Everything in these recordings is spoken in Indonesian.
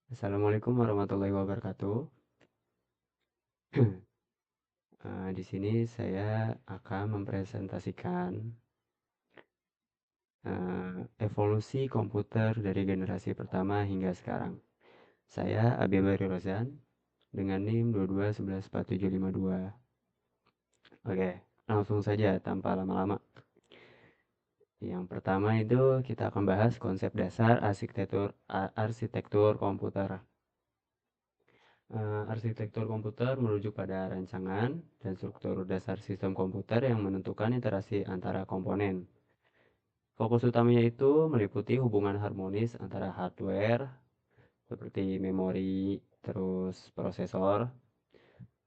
Assalamualaikum warahmatullahi wabarakatuh. Di sini saya akan mempresentasikan evolusi komputer dari generasi pertama hingga sekarang. Saya Abi Bari Rozan dengan NIM 22114752. Oke, langsung saja tanpa lama-lama. Yang pertama itu kita akan bahas konsep dasar arsitektur komputer. Arsitektur komputer merujuk pada rancangan dan struktur dasar sistem komputer yang menentukan interaksi antara komponen. Fokus utamanya itu meliputi hubungan harmonis antara hardware seperti memori, terus prosesor,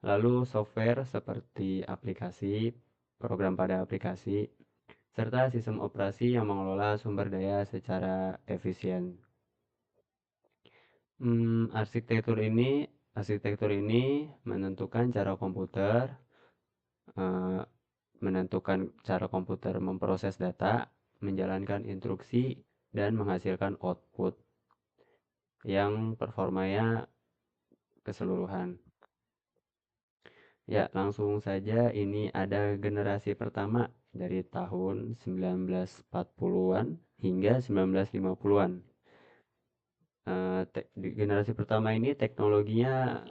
lalu software seperti aplikasi, program pada aplikasi, serta sistem operasi yang mengelola sumber daya secara efisien. Arsitektur ini menentukan cara komputer eh, memproses data, menjalankan instruksi, dan menghasilkan output yang performanya keseluruhan. Ya, langsung saja ini ada generasi pertama dari tahun 1940-an hingga 1950-an. Di generasi pertama ini teknologinya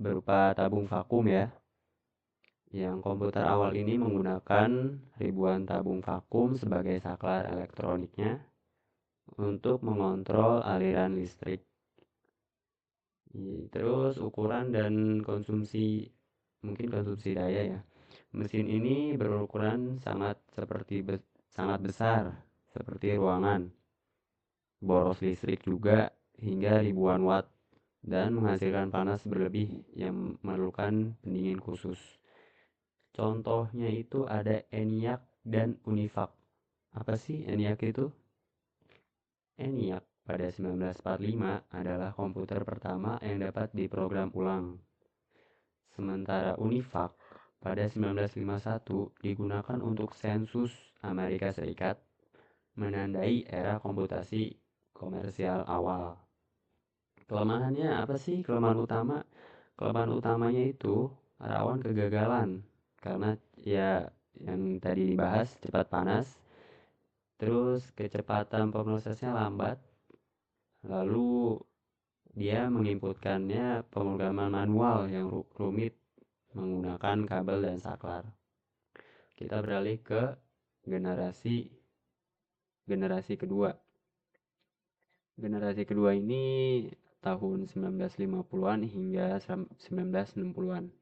berupa tabung vakum ya. Yang komputer awal ini menggunakan ribuan tabung vakum sebagai saklar elektroniknya untuk mengontrol aliran listrik. Terus ukuran dan mungkin konsumsi daya ya. Mesin ini berukuran sangat besar seperti ruangan, boros listrik juga hingga ribuan watt dan menghasilkan panas berlebih yang memerlukan pendingin khusus. Contohnya itu ada ENIAC dan UNIVAC. Apa sih ENIAC itu? ENIAC pada 1945 adalah komputer pertama yang dapat diprogram ulang. Sementara UNIVAC pada 1951 digunakan untuk sensus Amerika Serikat, menandai era komputasi komersial awal. Kelemahannya apa sih? Kelemahan utamanya itu rawan kegagalan karena ya yang tadi dibahas cepat panas, terus kecepatan pemrosesnya lambat, lalu dia menginputkannya pemrograman manual yang rumit menggunakan kabel dan saklar. Kita beralih ke generasi generasi kedua. Generasi kedua ini tahun 1950-an hingga 1960-an.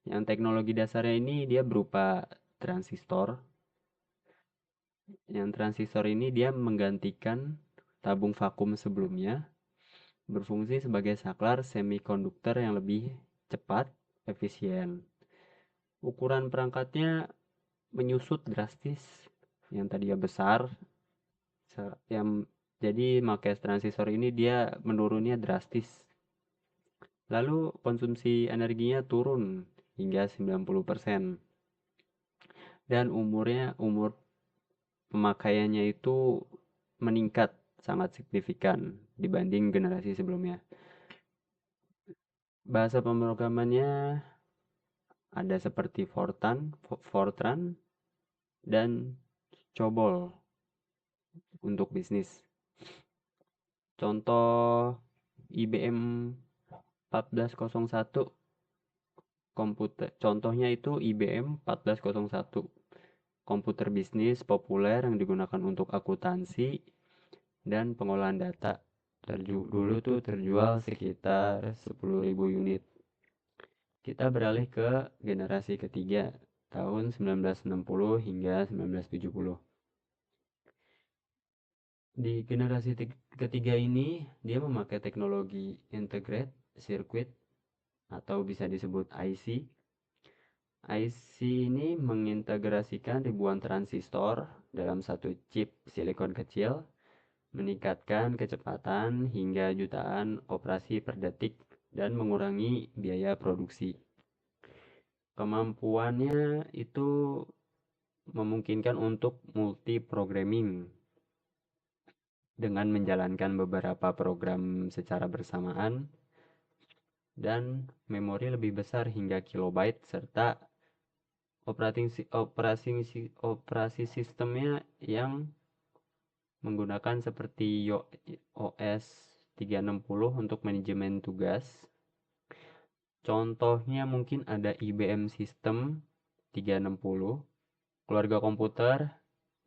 Yang teknologi dasarnya ini dia berupa transistor. Yang transistor ini dia menggantikan tabung vakum sebelumnya, berfungsi sebagai saklar semikonduktor yang lebih cepat, efisien. Ukuran perangkatnya menyusut drastis, yang tadinya besar, yang jadi pakai transistor ini dia menurunnya drastis. Lalu konsumsi energinya turun hingga 90%. Dan umur pemakaiannya itu meningkat sangat signifikan dibanding generasi sebelumnya. Bahasa pemrogramannya ada seperti Fortran, dan COBOL untuk bisnis. Contoh IBM 1401 contohnya itu IBM 1401, komputer bisnis populer yang digunakan untuk akuntansi dan pengolahan data. Dulu tuh terjual sekitar 10.000 unit. Kita beralih ke generasi ketiga, tahun 1960 hingga 1970. Di generasi ketiga ini, dia memakai teknologi integrate circuit atau bisa disebut IC. IC ini mengintegrasikan ribuan transistor dalam satu chip silikon kecil, meningkatkan kecepatan hingga jutaan operasi per detik dan mengurangi biaya produksi. Kemampuannya itu memungkinkan untuk multi-programming. dengan menjalankan beberapa program secara bersamaan dan memori lebih besar hingga kilobyte serta operasi sistemnya yang menggunakan seperti OS 360 untuk manajemen tugas. Contohnya mungkin ada IBM System 360, keluarga komputer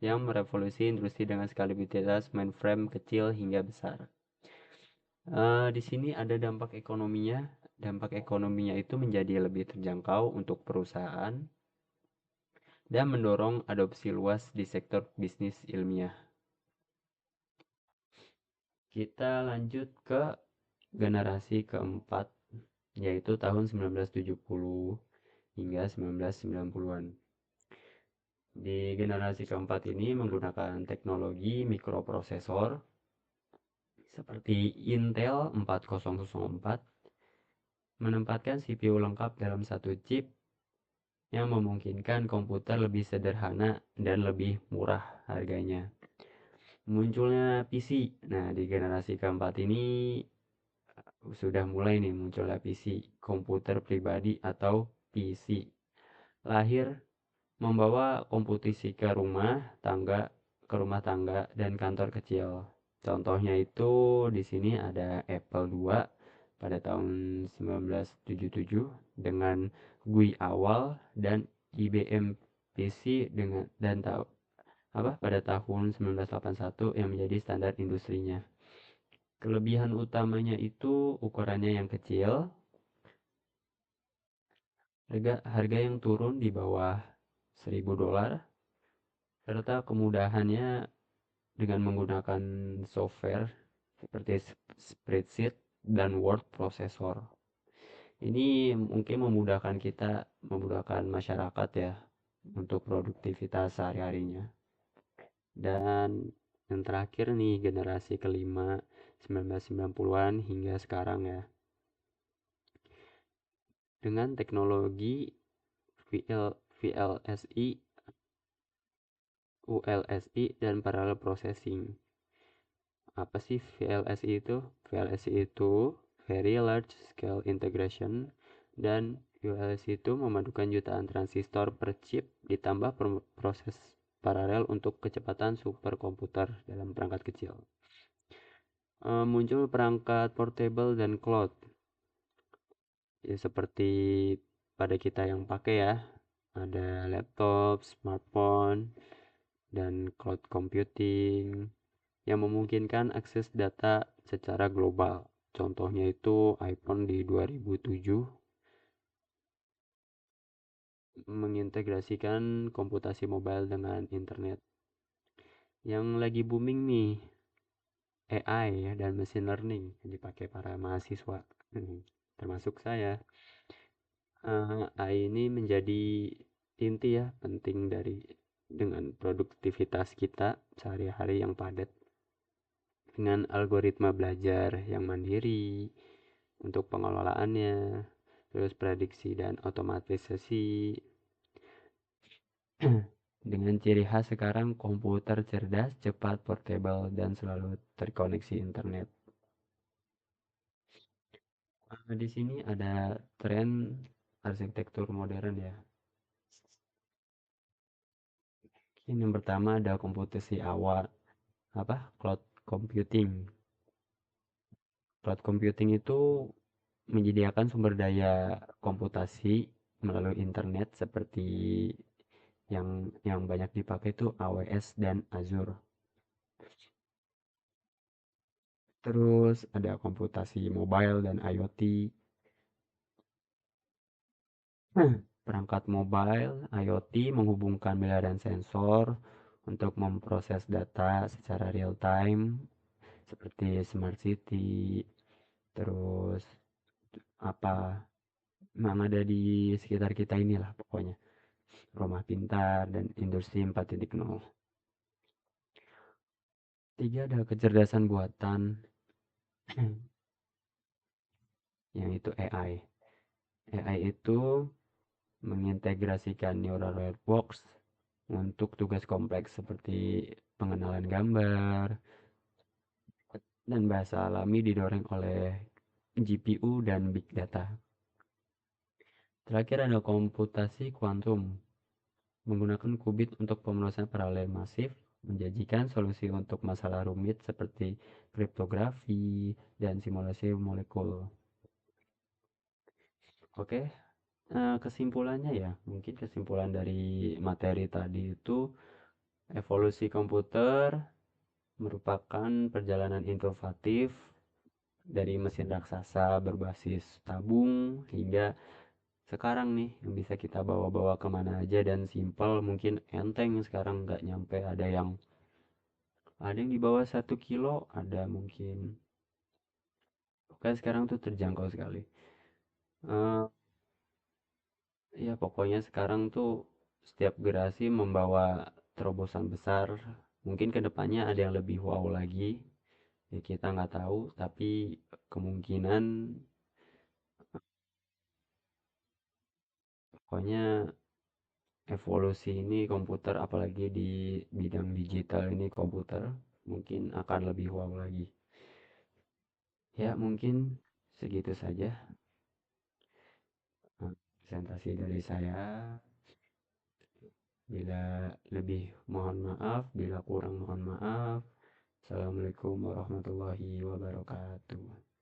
yang merevolusi industri dengan skala mainframe kecil hingga besar. Di sini ada dampak ekonominya. Dampak ekonominya itu menjadi lebih terjangkau untuk perusahaan dan mendorong adopsi luas di sektor bisnis ilmiah. Kita lanjut ke generasi keempat, yaitu tahun 1970 hingga 1990-an. Di generasi keempat ini menggunakan teknologi mikroprosesor seperti Intel 4004 menempatkan CPU lengkap dalam satu chip yang memungkinkan komputer lebih sederhana dan lebih murah harganya. Munculnya PC. Nah, di generasi keempat ini sudah mulai nih munculnya PC, komputer pribadi atau PC. Lahir membawa komputisi ke rumah tangga dan kantor kecil. Contohnya itu di sini ada Apple II pada tahun 1977 dengan GUI awal dan IBM PC pada tahun 1981 yang menjadi standar industrinya. Kelebihan utamanya itu ukurannya yang kecil, harga yang turun di bawah $1.000, serta kemudahannya dengan menggunakan software seperti spreadsheet dan word processor. Ini mungkin memudahkan masyarakat ya untuk produktivitas sehari-harinya. Dan yang terakhir nih generasi kelima 1990-an hingga sekarang ya. Dengan teknologi VLSI, ULSI, dan parallel processing. Apa sih VLSI itu? VLSI itu Very Large Scale Integration, dan ULSI itu memadukan jutaan transistor per chip ditambah proses paralel untuk kecepatan superkomputer dalam perangkat kecil. Muncul perangkat portable dan cloud. Ya, seperti pada kita yang pakai ya, ada laptop, smartphone, dan cloud computing yang memungkinkan akses data secara global. Contohnya itu iPhone di 2007 mengintegrasikan komputasi mobile dengan internet. Yang lagi booming nih AI ya, dan machine learning yang dipakai para mahasiswa, termasuk saya. AI ini menjadi inti ya penting dengan produktivitas kita sehari-hari yang padat, dengan algoritma belajar yang mandiri untuk pengelolaannya, terus prediksi dan otomatisasi. Dengan ciri khas sekarang komputer cerdas, cepat, portable, dan selalu terkoneksi internet. Di sini ada tren arsitektur modern ya. Ini yang pertama ada komputasi awal, cloud computing. Cloud computing itu menyediakan sumber daya komputasi melalui internet seperti yang banyak dipakai itu AWS dan Azure. Terus ada komputasi mobile dan IoT. Perangkat mobile IoT menghubungkan miliaran sensor untuk memproses data secara real time seperti smart city, terus yang ada di sekitar kita inilah pokoknya, rumah pintar dan industri 4.0. Tiga, ada kecerdasan buatan yang itu AI. AI itu mengintegrasikan neural networks untuk tugas kompleks seperti pengenalan gambar, dan bahasa alami didorong oleh GPU dan big data. Terakhir ada komputasi kuantum, menggunakan qubit untuk pemenuhan paralel masif, menjanjikan solusi untuk masalah rumit seperti kriptografi dan simulasi molekul. Oke, kesimpulannya ya, mungkin kesimpulan dari materi tadi itu evolusi komputer merupakan perjalanan inovatif dari mesin raksasa berbasis tabung hingga sekarang nih yang bisa kita bawa-bawa kemana aja dan simpel, mungkin enteng sekarang nggak nyampe, ada yang di bawah 1 kilo, ada mungkin. Oke, sekarang tuh terjangkau sekali. Eh, ya pokoknya sekarang tuh setiap generasi membawa terobosan besar. Mungkin kedepannya ada yang lebih wow lagi. Ya kita nggak tahu, tapi kemungkinan pokoknya evolusi ini komputer apalagi di bidang digital ini komputer mungkin akan lebih wow lagi. Ya mungkin segitu saja presentasi dari saya. Bila lebih mohon maaf, bila kurang mohon maaf. Assalamualaikum warahmatullahi wabarakatuh.